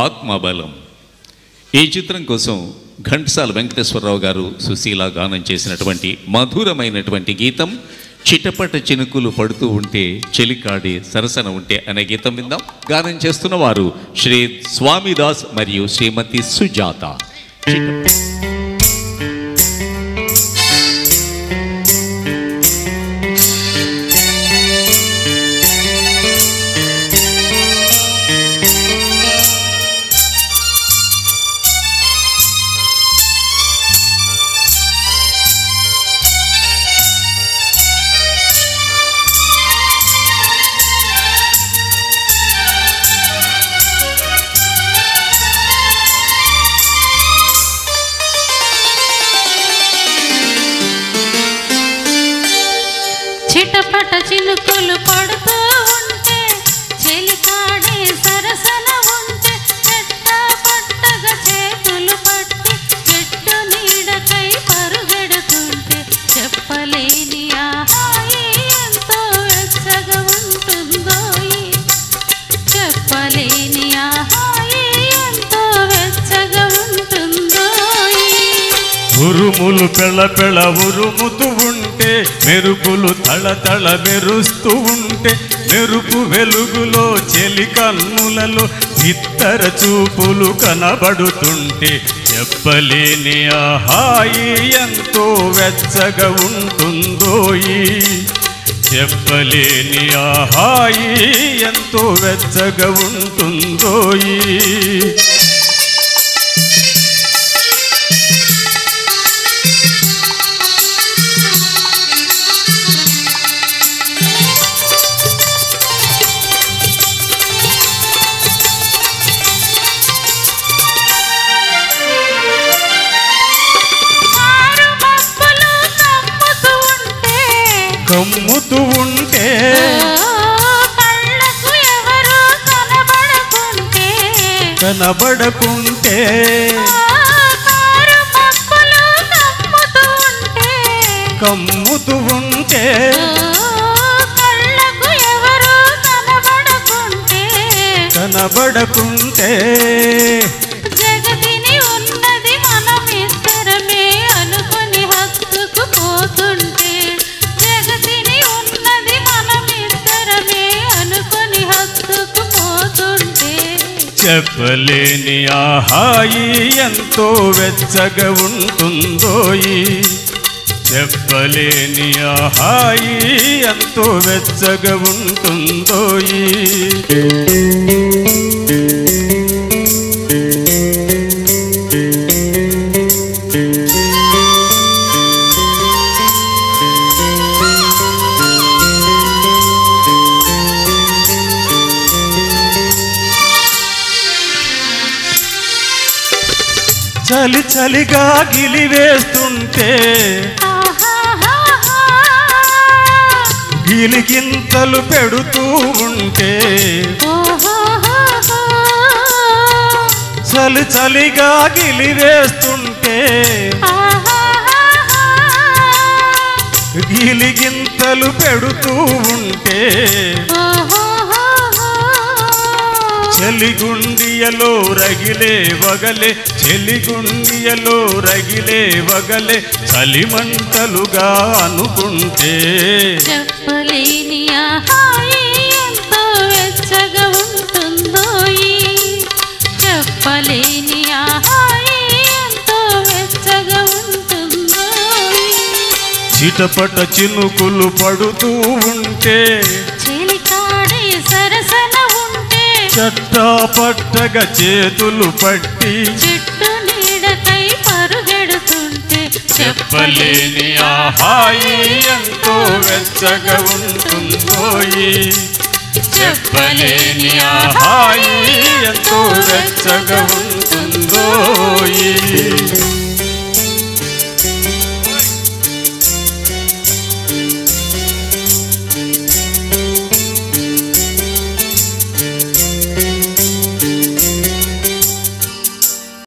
ఆత్మబలం. ఈ చిత్రం కోసం ఘంటసాల వెంకటేశ్వరరావు గారు సుశీల గానం చేసినటువంటి మధురమైనటువంటి గీతం చిటపట చినుకులు పడుతూ ఉంటే చెలికాడే సరసన ఉంటే అనే గీతం విందాం. గానం చేస్తున్న వారు శ్రీ స్వామిదాస్ మరియు శ్రీమతి సుజాత. చిటపట చినుకులు పడుతూ ఉంటే చెలికాడే సరసన ఉంటే చెట్ట పట్టగా చేతులు పట్టి చెట్టు నీడకై పరుగెడుతుంటే చెప్పలేని ఆహాయి ఎంతో వెచ్చగా ఉంటుందో, చెప్పలేని ఆహాయి ఎంతో వెచ్చగా ఉంటుందో. ఉరుములు పెళ్ళ పెళ్ళ ఉరుముతూ ఉంటే మెరుపులు తళతళ మెరుస్తూ ఉంటే మెరుపు వెలుగులో చెలి కన్నులలో ఇద్దర చూపులు కనబడుతుంటే చెప్పలేని ఆహాయి ఎంతో వెచ్చగా ఉంటుందోయి, చెప్పలేని ఆహాయి ఎంతో వెచ్చగా ఉంటుందోయి. కమ్ముతూ ఉంటే కళ్ళకు ఎవరు కనబడకుంటే కనబడకుంటే కమ్ముతూ ఉంటే కళ్ళకు ఎవరు కనబడకుంటే కనబడకుంటే జగతిని ఉన్నది మనమిద్దరమే అనుకుని హత్తుకు పోతుంటే, జగతిని ఉన్నది మనమిద్దరమే అనుకుని హత్తుకు పోతుంటే చెప్పలేని ఆహాయి ఎంతో వెచ్చగా ఉంటుందోయి, చెప్పలేని ఆహాయి ఎంతో వెచ్చగా ఉంటుందోయి. చలి చలిగా గిలివేస్తుంటే గిలిగింతలు పెడుతూ ఉంటే చలి చలిగా గిలివేస్తుంటే గిలిగింతలు పెడుతూ ఉంటే చెలిగుండియలో రగిలే వగలే, చెలిగుండియలో రగిలే వగలే చలిమంటలుగా అనుకుంటే చెప్పలేని ఆహాయి ఎంతో వెచ్చగా ఉంటుందోయి, చెప్పలేని ఆహాయి ఎంతో వెచ్చగా ఉంటుందోయి. చిటపట చినుకులు పడుతూ ఉంటే చెలికాడే సరసన ఉంటే చట్టా పట్టగా చేతులు పట్టి చెట్టు నీడకై పరుగెడుతుంటే చెప్పలేని ఆహాయి ఎంతో వెచ్చగా ఉంటుందోయి, చెప్పలేని ఆహాయి ఎంతో వెచ్చగా ఉంటుందోయి.